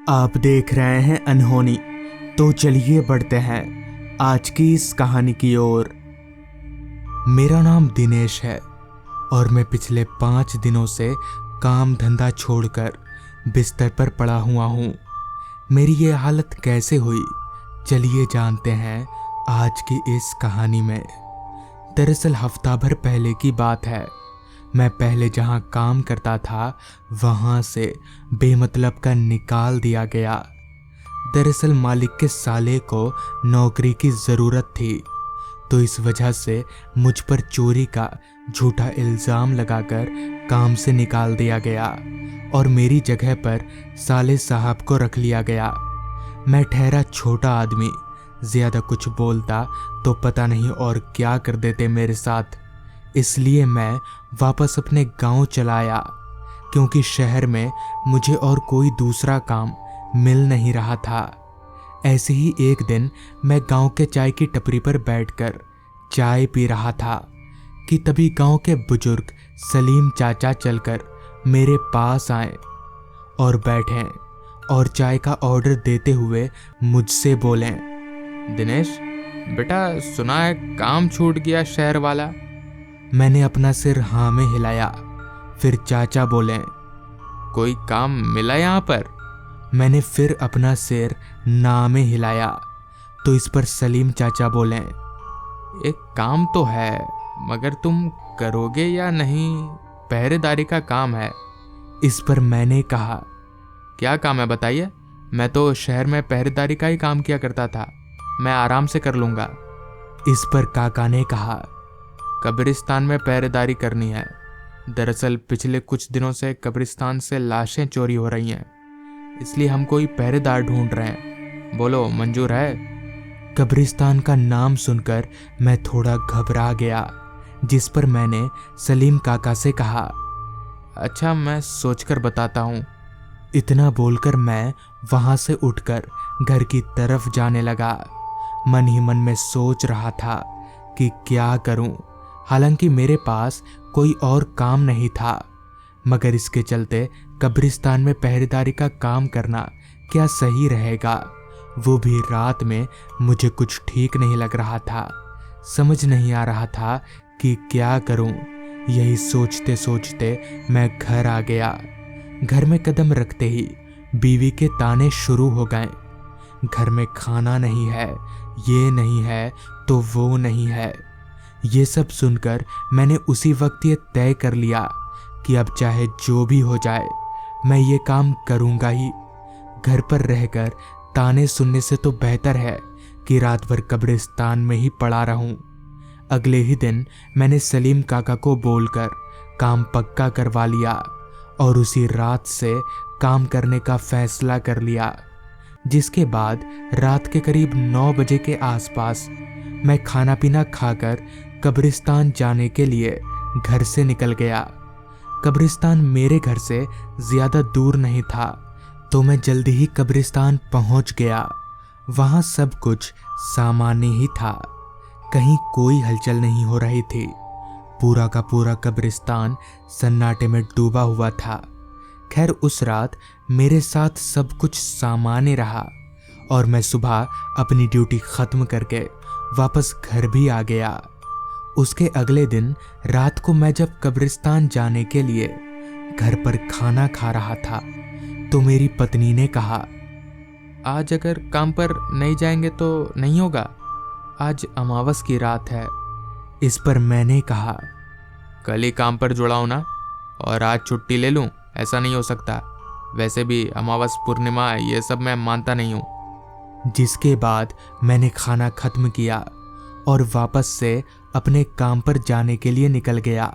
आप देख रहे हैं अनहोनी। तो चलिए बढ़ते हैं आज की इस कहानी की ओर। मेरा नाम दिनेश है और मैं पिछले 5 दिनों से काम धंधा छोड़कर बिस्तर पर पड़ा हुआ हूँ। मेरी ये हालत कैसे हुई, चलिए जानते हैं आज की इस कहानी में। दरअसल हफ्ता भर पहले की बात है। मैं पहले जहाँ काम करता था वहाँ से बेमतलब का निकाल दिया गया। दरअसल मालिक के साले को नौकरी की ज़रूरत थी, तो इस वजह से मुझ पर चोरी का झूठा इल्ज़ाम लगाकर काम से निकाल दिया गया और मेरी जगह पर साले साहब को रख लिया गया। मैं ठहरा छोटा आदमी, ज़्यादा कुछ बोलता तो पता नहीं और क्या कर देते मेरे साथ। इसलिए मैं वापस अपने गांव चला आया, क्योंकि शहर में मुझे और कोई दूसरा काम मिल नहीं रहा था। ऐसे ही एक दिन मैं गांव के चाय की टपरी पर बैठकर चाय पी रहा था कि तभी गांव के बुजुर्ग सलीम चाचा चलकर मेरे पास आए और बैठे और चाय का ऑर्डर देते हुए मुझसे बोले, दिनेश बेटा, सुना है काम छूट गया शहर वाला। मैंने अपना सिर हाँ में हिलाया। फिर चाचा बोले, कोई काम मिला यहाँ पर? मैंने फिर अपना सिर ना में हिलाया। तो इस पर सलीम चाचा बोले, एक काम तो है, मगर तुम करोगे या नहीं? पहरेदारी का काम है। इस पर मैंने कहा, क्या काम है बताइए? मैं तो शहर में पहरेदारी का ही काम किया करता था, मैं आराम से कर लूँगा। इस पर काका ने कहा, कब्रिस्तान में पहरेदारी करनी है। दरअसल पिछले कुछ दिनों से कब्रिस्तान से लाशें चोरी हो रही हैं, इसलिए हम कोई पहरेदार ढूंढ रहे हैं। बोलो, मंजूर है? कब्रिस्तान का नाम सुनकर मैं थोड़ा घबरा गया, जिस पर मैंने सलीम काका से कहा, अच्छा, मैं सोचकर बताता हूँ। इतना बोलकर मैं वहां से उठकर घर की तरफ जाने लगा। मन ही मन में सोच रहा था कि क्या करूं। हालांकि मेरे पास कोई और काम नहीं था, मगर इसके चलते कब्रिस्तान में पहरेदारी का काम करना क्या सही रहेगा, वो भी रात में, मुझे कुछ ठीक नहीं लग रहा था। समझ नहीं आ रहा था कि क्या करूं। यही सोचते सोचते मैं घर आ गया। घर में कदम रखते ही बीवी के ताने शुरू हो गए। घर में खाना नहीं है, ये नहीं है तो वो नहीं है। ये सब सुनकर मैंने उसी वक्त ये तय कर लिया कि अब चाहे जो भी हो जाए मैं ये काम करूँगा ही। घर पर रहकर ताने सुनने से तो बेहतर है कि रात भर कब्रिस्तान में ही पड़ा रहूं। अगले ही दिन मैंने सलीम काका को बोलकर काम पक्का करवा लिया और उसी रात से काम करने का फैसला कर लिया। जिसके बाद रात के करीब 9 बजे के आसपास मैं खाना पीना खाकर कब्रिस्तान जाने के लिए घर से निकल गया। कब्रिस्तान मेरे घर से ज़्यादा दूर नहीं था, तो मैं जल्दी ही कब्रिस्तान पहुंच गया। वहां सब कुछ सामान्य ही था, कहीं कोई हलचल नहीं हो रही थी। पूरा का पूरा कब्रिस्तान सन्नाटे में डूबा हुआ था। खैर उस रात मेरे साथ सब कुछ सामान्य रहा और मैं सुबह अपनी ड्यूटी ख़त्म करके वापस घर भी आ गया। उसके अगले दिन रात को मैं जब कब्रिस्तान जाने के लिए घर पर खाना खा रहा था, तो मेरी पत्नी ने कहा, आज अगर काम पर नहीं जाएंगे तो नहीं होगा, आज अमावस की रात है। इस पर मैंने कहा, कल ही काम पर जुड़ा हूं ना, और आज छुट्टी ले लूं? ऐसा नहीं हो सकता। वैसे भी अमावस पूर्णिमा ये सब मैं मानता नहीं हूं। जिसके बाद मैंने खाना खत्म किया और वापस से अपने काम पर जाने के लिए निकल गया।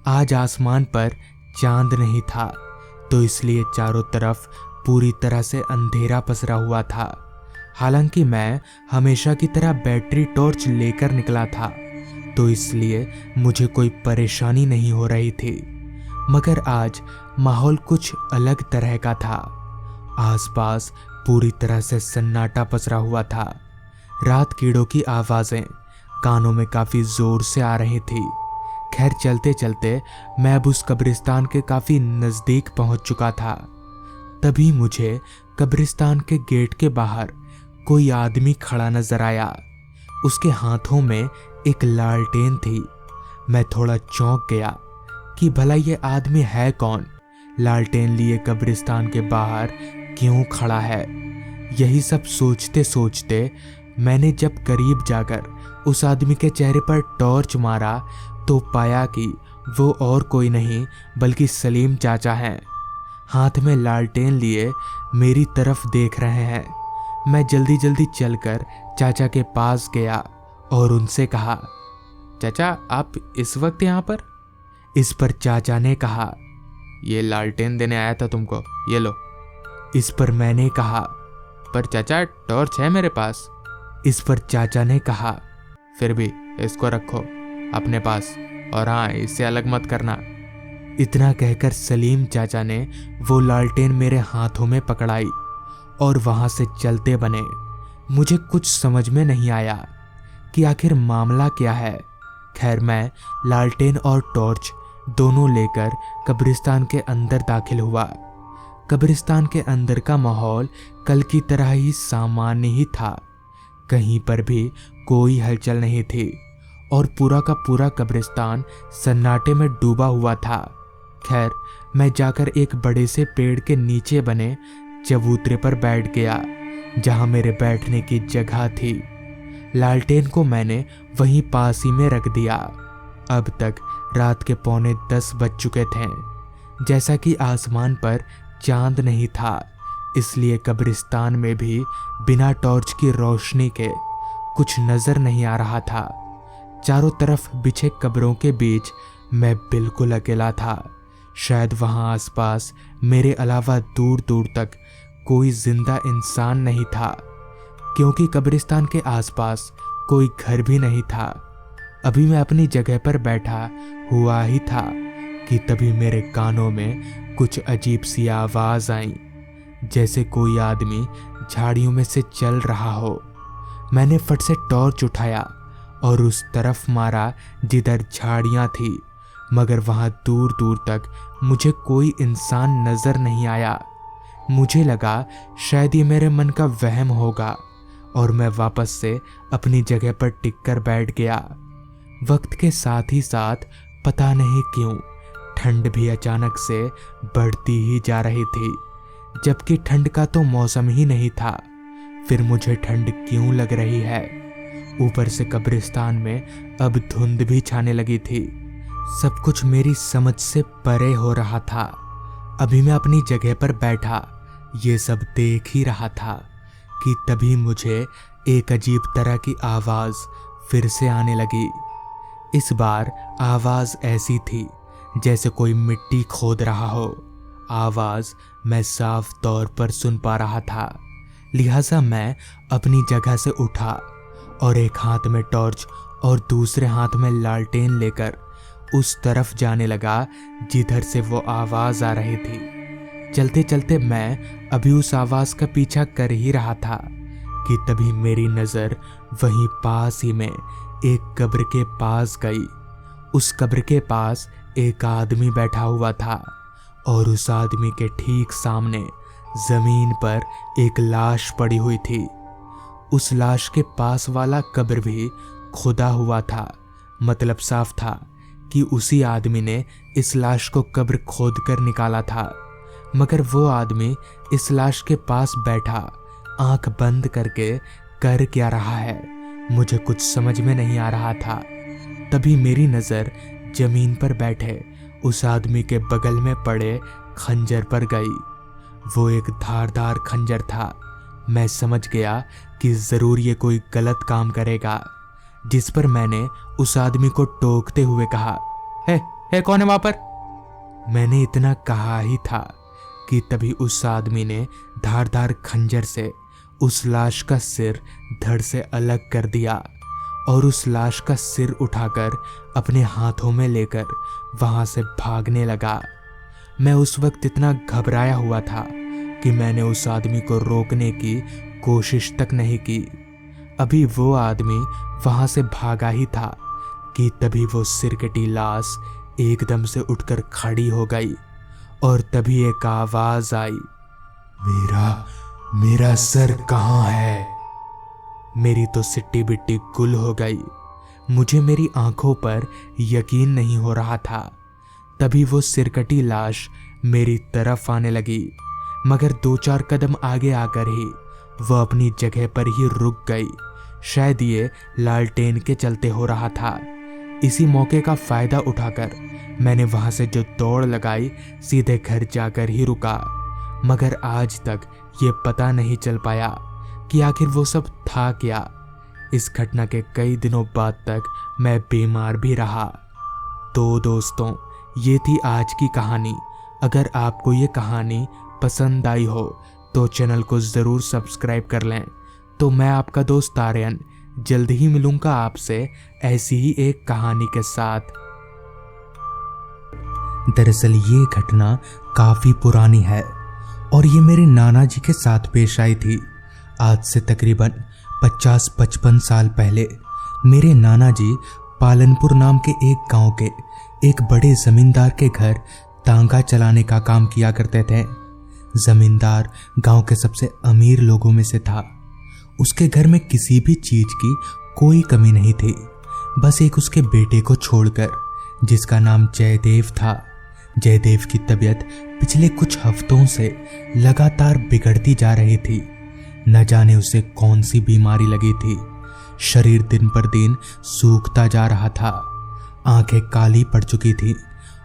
आज आसमान पर चांद नहीं था, तो इसलिए चारों तरफ पूरी तरह से अंधेरा पसरा हुआ था। हालांकि मैं हमेशा की तरह बैटरी टॉर्च लेकर निकला था, तो इसलिए मुझे कोई परेशानी नहीं हो रही थी। मगर आज माहौल कुछ अलग तरह का था। आसपास पूरी तरह से सन्नाटा पसरा हुआ था। रात कीड़ों की आवाज़ें कानों में काफ़ी ज़ोर से आ रही थी। खैर चलते चलते मैं अब उस कब्रिस्तान के काफ़ी नज़दीक पहुंच चुका था। तभी मुझे कब्रिस्तान के गेट के बाहर कोई आदमी खड़ा नजर आया। उसके हाथों में एक लालटेन थी। मैं थोड़ा चौंक गया कि भला ये आदमी है कौन, लालटेन लिए कब्रिस्तान के बाहर क्यों खड़ा है। यही सब सोचते सोचते मैंने जब करीब जाकर उस आदमी के चेहरे पर टॉर्च मारा तो पाया कि वो और कोई नहीं बल्कि सलीम चाचा हैं। हाथ में लालटेन लिए मेरी तरफ देख रहे हैं। मैं जल्दी जल्दी चलकर चाचा के पास गया और उनसे कहा, चाचा आप इस वक्त यहाँ पर? इस पर चाचा ने कहा, ये लालटेन देने आया था तुमको, ये लो। इस पर मैंने कहा, पर चाचा टॉर्च है मेरे पास। इस पर चाचा ने कहा, फिर भी इसको रखो अपने पास, और हाँ, इससे अलग मत करना। इतना कहकर सलीम चाचा ने वो लालटेन मेरे हाथों में पकड़ाई और वहां से चलते बने। मुझे कुछ समझ में नहीं आया कि आखिर मामला क्या है। खैर, मैं लालटेन और टॉर्च दोनों लेकर कब्रिस्तान के अंदर दाखिल हुआ। कब्रिस्तान के अंदर का माहौल कल की तरह ही सामान्य ही था। कहीं पर भी कोई हलचल नहीं थी और पूरा का पूरा कब्रिस्तान सन्नाटे में डूबा हुआ था। खैर, मैं जाकर एक बड़े से पेड़ के नीचे बने चबूतरे पर बैठ गया, जहां मेरे बैठने की जगह थी। लालटेन को मैंने वहीं पास ही में रख दिया। अब तक रात के 9:45 बज चुके थे। जैसा कि आसमान पर चांद नहीं था, इसलिए कब्रिस्तान में भी बिना टॉर्च की रोशनी के कुछ नजर नहीं आ रहा था। चारों तरफ बिछे कब्रों के बीच मैं बिल्कुल अकेला था। शायद वहां आसपास मेरे अलावा दूर दूर तक कोई जिंदा इंसान नहीं था, क्योंकि कब्रिस्तान के आसपास कोई घर भी नहीं था। अभी मैं अपनी जगह पर बैठा हुआ ही था कि तभी मेरे कानों में कुछ अजीब सी आवाज आई, जैसे कोई आदमी झाड़ियों में से चल रहा हो। मैंने फट से टॉर्च उठाया और उस तरफ मारा जिधर झाड़ियां थी, मगर वहां दूर दूर तक मुझे कोई इंसान नजर नहीं आया। मुझे लगा शायद ये मेरे मन का वहम होगा और मैं वापस से अपनी जगह पर टिककर बैठ गया। वक्त के साथ ही साथ पता नहीं क्यों ठंड भी अचानक से बढ़ती ही जा रही थी, जबकि ठंड का तो मौसम ही नहीं था। फिर मुझे ठंड क्यों लग रही है? ऊपर से कब्रिस्तान में अब धुंध भी छाने लगी थी। सब कुछ मेरी समझ से परे हो रहा था। अभी मैं अपनी जगह पर बैठा ये सब देख ही रहा था कि तभी मुझे एक अजीब तरह की आवाज फिर से आने लगी। इस बार आवाज ऐसी थी जैसे कोई मिट्टी खोद रहा हो। आवाज मैं साफ तौर पर सुन पा रहा था, लिहाजा मैं अपनी जगह से उठा और एक हाथ में टॉर्च और दूसरे हाथ में लालटेन लेकर उस तरफ जाने लगा जिधर से वो आवाज आ रही थी। चलते चलते मैं अभी उस आवाज का पीछा कर ही रहा था कि तभी मेरी नजर वहीं पास ही में एक कब्र के पास गई। उस कब्र के पास एक आदमी बैठा हुआ था और उस आदमी के ठीक सामने जमीन पर एक लाश पड़ी हुई थी। उस लाश के पास वाला कब्र भी खुदा हुआ था। मतलब साफ था कि उसी आदमी ने इस लाश को कब्र खोद कर निकाला था। मगर वो आदमी इस लाश के पास बैठा आंख बंद करके कर क्या रहा है, मुझे कुछ समझ में नहीं आ रहा था। तभी मेरी नजर जमीन पर बैठे उस आदमी के बगल में पड़े खंजर पर गई। वो एक धारदार खंजर था। मैं समझ गया कि जरूर ये कोई गलत काम करेगा, जिस पर मैंने उस आदमी को टोकते हुए कहा, है कौन है वहां पर? मैंने इतना कहा ही था कि तभी उस आदमी ने धारदार खंजर से उस लाश का सिर धड़ से अलग कर दिया और उस लाश का सिर उठाकर अपने हाथों में लेकर वहां से भागने लगा। मैं उस वक्त इतना घबराया हुआ था कि मैंने उस आदमी को रोकने की कोशिश तक नहीं की। अभी वो आदमी वहां से भागा ही था कि तभी वो सिरकटी लाश एकदम से उठकर खड़ी हो गई और तभी एक आवाज आई, मेरा सर कहाँ है? मेरी तो सिट्टी बिट्टी गुल हो गई। मुझे मेरी आंखों पर यकीन नहीं हो रहा था। तभी वो सिरकटी लाश मेरी तरफ आने लगी, मगर 2-4 कदम आगे आकर ही वो अपनी जगह पर ही रुक गई। शायद ये लालटेन के चलते हो रहा था। इसी मौके का फायदा उठाकर मैंने वहां से जो दौड़ लगाई, सीधे घर जाकर ही रुका। मगर आज तक ये पता नहीं चल पाया कि आखिर वो सब था क्या। इस घटना के कई दिनों बाद तक मैं बीमार भी रहा। तो दोस्तों, ये थी आज की कहानी। अगर आपको ये कहानी पसंद आई हो तो चैनल को ज़रूर सब्सक्राइब कर लें। तो मैं आपका दोस्त आर्यन जल्द ही मिलूंगा आपसे ऐसी ही एक कहानी के साथ। दरअसल ये घटना काफ़ी पुरानी है और ये मेरे नाना जी के साथ पेश आई थी। आज से तकरीबन 50-55 साल पहले मेरे नाना जी पालनपुर नाम के एक गांव के एक बड़े जमींदार के घर तांगा चलाने का काम किया करते थे। जमींदार गांव के सबसे अमीर लोगों में से था। उसके घर में किसी भी चीज की कोई कमी नहीं थी, बस एक उसके बेटे को छोड़कर, जिसका नाम जयदेव था। जयदेव की तबीयत पिछले कुछ हफ्तों से लगातार बिगड़ती जा रही थी। न जाने उसे कौन सी बीमारी लगी थी। शरीर दिन पर दिन सूखता जा रहा था, आंखें काली पड़ चुकी थी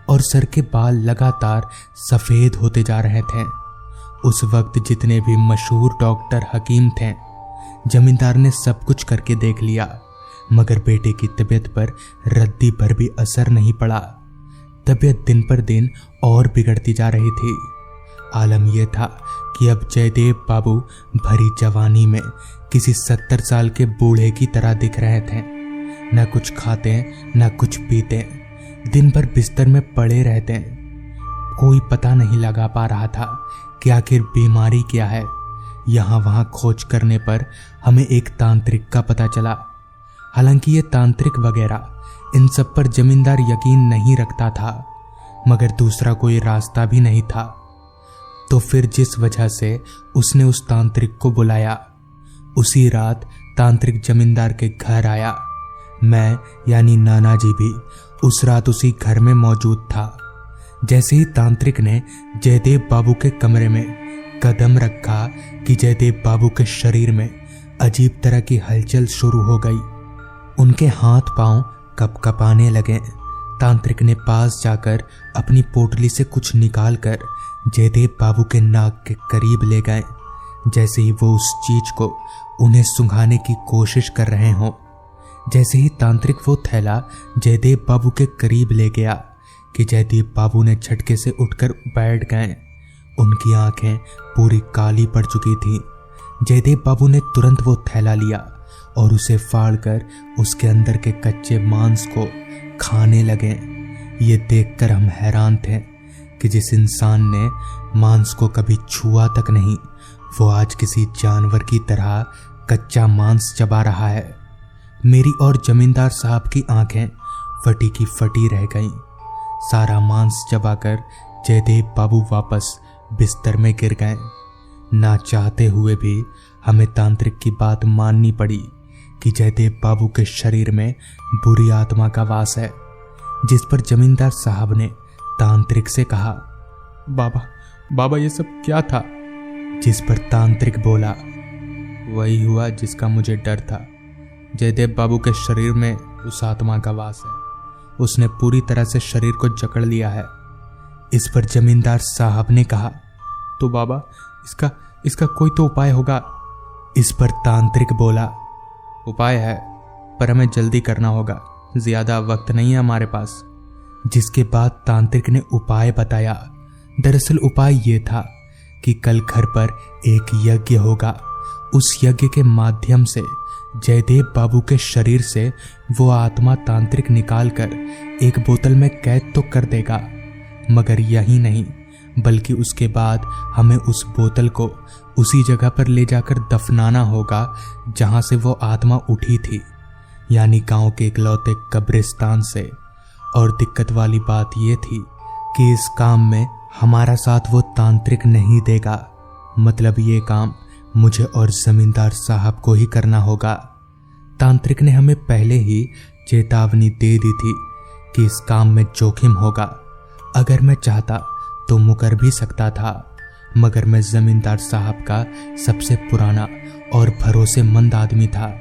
और सर के बाल लगातार सफेद होते जा रहे थे। उस वक्त जितने भी मशहूर डॉक्टर हकीम थे, जमींदार ने सब कुछ करके देख लिया, मगर बेटे की तबीयत पर रद्दी भर भी असर नहीं पड़ा। तबीयत दिन पर दिन और बिगड़ती जा रही थी। आलम यह था कि अब जयदेव बाबू भरी जवानी में किसी 70 साल के बूढ़े की तरह दिख रहे थे। न कुछ खाते न कुछ पीते, दिन भर बिस्तर में पड़े रहते। कोई पता नहीं लगा पा रहा था कि आखिर बीमारी क्या है। यहाँ वहाँ खोज करने पर हमें एक तांत्रिक का पता चला। हालांकि ये तांत्रिक वगैरह इन सब पर जमींदार यकीन नहीं रखता था, मगर दूसरा कोई रास्ता भी नहीं था। तो फिर जिस वजह से उसने उस तांत्रिक को बुलाया, उसी रात तांत्रिक जमींदार के घर आया। मैं यानी नाना जी भी उस रात उसी घर में मौजूद था। जैसे ही तांत्रिक ने जयदेव बाबू के कमरे में कदम रखा कि जयदेव बाबू के शरीर में अजीब तरह की हलचल शुरू हो गई। उनके हाथ पांव कपकपाने लगे। तांत्रिक ने पास जाकर अपनी पोटली से कुछ निकालकर जयदेव बाबू के नाक के करीब ले गए, जैसे ही वो उस चीज को उन्हें सुंघाने की कोशिश कर रहे हों। जैसे ही तांत्रिक वो थैला जयदेव बाबू के करीब ले गया कि जयदेव बाबू ने झटके से उठकर बैठ गए। उनकी आंखें पूरी काली पड़ चुकी थीं। जयदेव बाबू ने तुरंत वो थैला लिया और उसे फाड़कर उसके अंदर के कच्चे मांस को खाने लगे। ये देखकर हम हैरान थे कि जिस इंसान ने मांस को कभी छुआ तक नहीं, वो आज किसी जानवर की तरह कच्चा मांस चबा रहा है। मेरी और जमींदार साहब की आंखें फटी की फटी रह गईं। सारा मांस चबाकर जयदेव बाबू वापस बिस्तर में गिर गए। ना चाहते हुए भी हमें तांत्रिक की बात माननी पड़ी कि जयदेव बाबू के शरीर में बुरी आत्मा का वास है। जिस पर जमींदार साहब ने तांत्रिक से कहा, बाबा ये सब क्या था? जिस पर तांत्रिक बोला, वही हुआ जिसका मुझे डर था। जयदेव बाबू के शरीर में उस आत्मा का वास है। उसने पूरी तरह से शरीर को जकड़ लिया है। इस पर जमींदार साहब ने कहा, तो बाबा इसका कोई तो उपाय होगा। इस पर तांत्रिक बोला, उपाय है, पर हमें जल्दी करना होगा, ज्यादा वक्त नहीं है हमारे पास। जिसके बाद तांत्रिक ने उपाय बताया। दरअसल उपाय ये था कि कल घर पर एक यज्ञ होगा। उस यज्ञ के माध्यम से जयदेव बाबू के शरीर से वो आत्मा तांत्रिक निकालकर एक बोतल में कैद तो कर देगा, मगर यही नहीं बल्कि उसके बाद हमें उस बोतल को उसी जगह पर ले जाकर दफनाना होगा जहां से वो आत्मा उठी थी, यानी गांव के इकलौते कब्रिस्तान से। और दिक्कत वाली बात यह थी कि इस काम में हमारा साथ वो तांत्रिक नहीं देगा, मतलब ये काम मुझे और जमींदार साहब को ही करना होगा। तांत्रिक ने हमें पहले ही चेतावनी दे दी थी कि इस काम में जोखिम होगा। अगर मैं चाहता तो मुकर भी सकता था, मगर मैं जमींदार साहब का सबसे पुराना और भरोसेमंद आदमी था,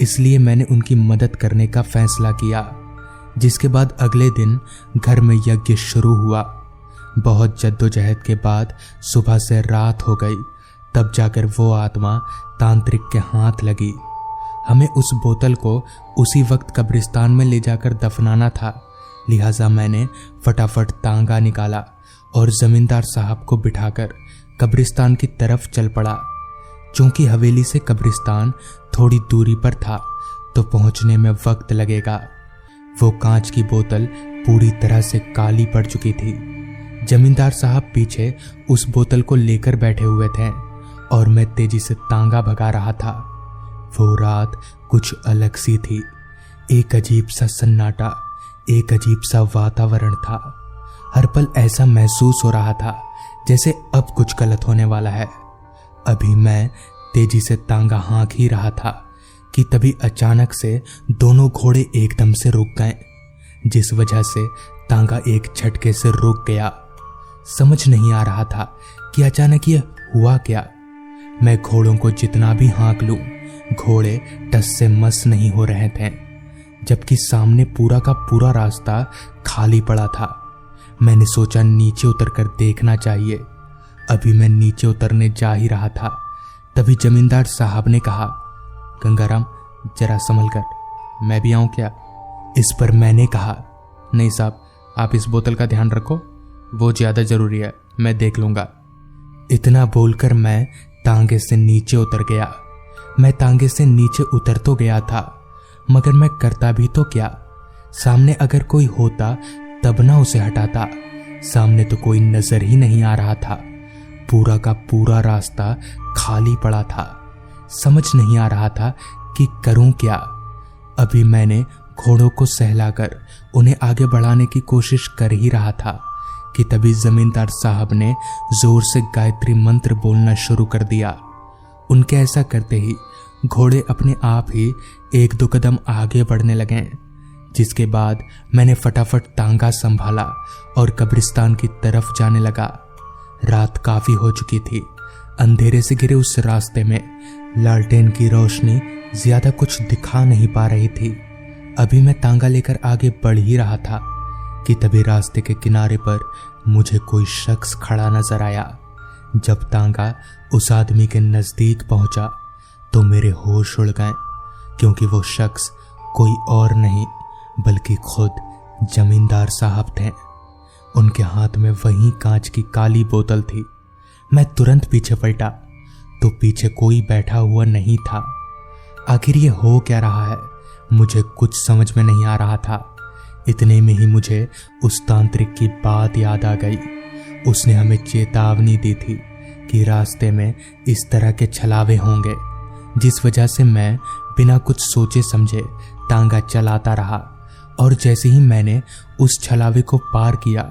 इसलिए मैंने उनकी मदद करने का फैसला किया। जिसके बाद अगले दिन घर में यज्ञ शुरू हुआ। बहुत जद्दोजहद के बाद सुबह से रात हो गई, तब जाकर वो आत्मा तांत्रिक के हाथ लगी। हमें उस बोतल को उसी वक्त कब्रिस्तान में ले जाकर दफनाना था, लिहाजा मैंने फटाफट तांगा निकाला और जमींदार साहब को बिठाकर कब्रिस्तान की तरफ चल पड़ा। चूंकि हवेली से कब्रिस्तान थोड़ी दूरी पर था तो पहुंचने में वक्त लगेगा। वो कांच की बोतल पूरी तरह से काली पड़ चुकी थी। जमींदार साहब पीछे उस बोतल को लेकर बैठे हुए थे और मैं तेजी से तांगा भगा रहा था। वो रात कुछ अलग सी थी। एक अजीब सा सन्नाटा, एक अजीब सा वातावरण था। हर पल ऐसा महसूस हो रहा था जैसे अब कुछ गलत होने वाला है। अभी मैं तेजी से तांगा हाँक ही रहा था कि तभी अचानक से दोनों घोड़े एकदम से रुक गए, जिस वजह से तांगा एक झटके से रुक गया। समझ नहीं आ रहा था कि अचानक ये हुआ क्या। मैं घोड़ों को जितना भी हाँक लूं, घोड़े टस से मस नहीं हो रहे थे, जबकि सामने पूरा का पूरा रास्ता खाली पड़ा था। मैंने सोचा नीचे उतरकर देखना चाहिए। अभी मैं नीचे उतरने जा ही रहा था, तभी जमींदार साहब ने कहा, गंगाराम जरा संभल कर, मैं भी आऊं क्या? इस पर मैंने कहा, नहीं साहब, आप इस बोतल का ध्यान रखो, वो ज्यादा जरूरी है, मैं देख लूंगा। इतना बोलकर मैं तांगे से नीचे उतर गया। मैं तांगे से नीचे उतर तो गया था, मगर मैं करता भी तो क्या? सामने अगर कोई होता तब ना उसे हटाता। सामने तो कोई नजर ही नहीं आ रहा था। पूरा का पूरा रास्ता खाली पड़ा था। समझ नहीं आ रहा था कि करूं क्या। अभी मैंने घोड़ों को सहलाकर उन्हें आगे बढ़ाने की कोशिश कर ही रहा था कि तभी जमींदार साहब ने जोर से गायत्री मंत्र बोलना शुरू कर दिया। उनके ऐसा करते ही घोड़े अपने आप ही एक दो कदम आगे बढ़ने लगे, जिसके बाद मैंने फटाफट तांगा संभाला और कब्रिस्तान की तरफ जाने लगा। रात काफी हो चुकी थी। अंधेरे से घिरे उस रास्ते में लालटेन की रोशनी ज्यादा कुछ दिखा नहीं पा रही थी। अभी मैं तांगा लेकर आगे बढ़ ही रहा था कि तभी रास्ते के किनारे पर मुझे कोई शख्स खड़ा नजर आया। जब तांगा उस आदमी के नजदीक पहुंचा तो मेरे होश उड़ गए, क्योंकि वो शख्स कोई और नहीं बल्कि खुद जमींदार साहब थे। उनके हाथ में वही कांच की काली बोतल थी। मैं तुरंत पीछे पलटा तो पीछे कोई बैठा हुआ नहीं था। आखिर ये हो क्या रहा है, मुझे कुछ समझ में नहीं आ रहा था। इतने में ही मुझे उस तांत्रिक की बात याद आ गई। उसने हमें चेतावनी दी थी कि रास्ते में इस तरह के छलावे होंगे, जिस वजह से मैं बिना कुछ सोचे समझे तांगा चलाता रहा। और जैसे ही मैंने उस छलावे को पार किया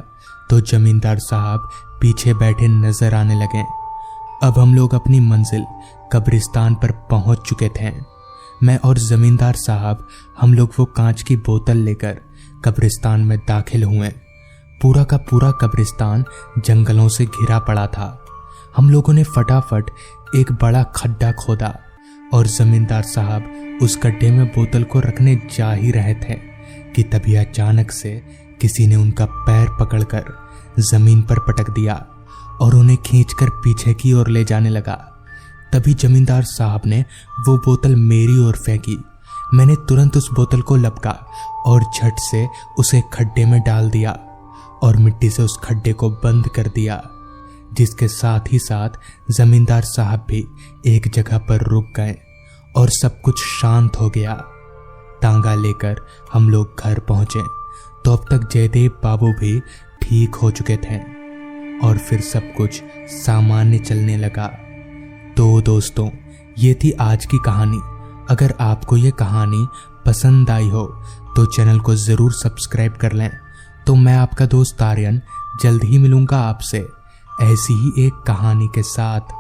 तो जमींदार साहब पीछे बैठे नजर आने लगे। अब हम लोग अपनी मंजिल कब्रिस्तान पर पहुंच चुके थे। मैं और जमींदार साहब हम लोग वो कांच की बोतल लेकर कब्रिस्तान में दाखिल हुए। पूरा का पूरा कब्रिस्तान जंगलों से घिरा पड़ा था। हम लोगों ने फटाफट एक बड़ा खड्डा खोदा और जमींदार साहब उस गड्ढे में बोतल को रखने जा ही रहे थे कि तभी अचानक से किसी ने उनका पैर पकड़कर जमीन पर पटक दिया और उन्हें खींचकर पीछे की ओर ले जाने लगा। तभी जमींदार साहब ने वो बोतल मेरी ओर फेंकी। मैंने तुरंत उस बोतल को लपका और झट से उसे खड्डे में डाल दिया और मिट्टी से उस खड्डे को बंद कर दिया, जिसके साथ ही साथ जमींदार साहब भी एक जगह पर रुक गए और सब कुछ शांत हो गया। तांगा लेकर हम लोग घर पहुंचे तो अब तक जयदेव बाबू भी ठीक हो चुके थे और फिर सब कुछ सामान्य चलने लगा। तो दोस्तों, ये थी आज की कहानी। अगर आपको ये कहानी पसंद आई हो तो चैनल को ज़रूर सब्सक्राइब कर लें। तो मैं आपका दोस्त आर्यन जल्द ही मिलूंगा आपसे ऐसी ही एक कहानी के साथ।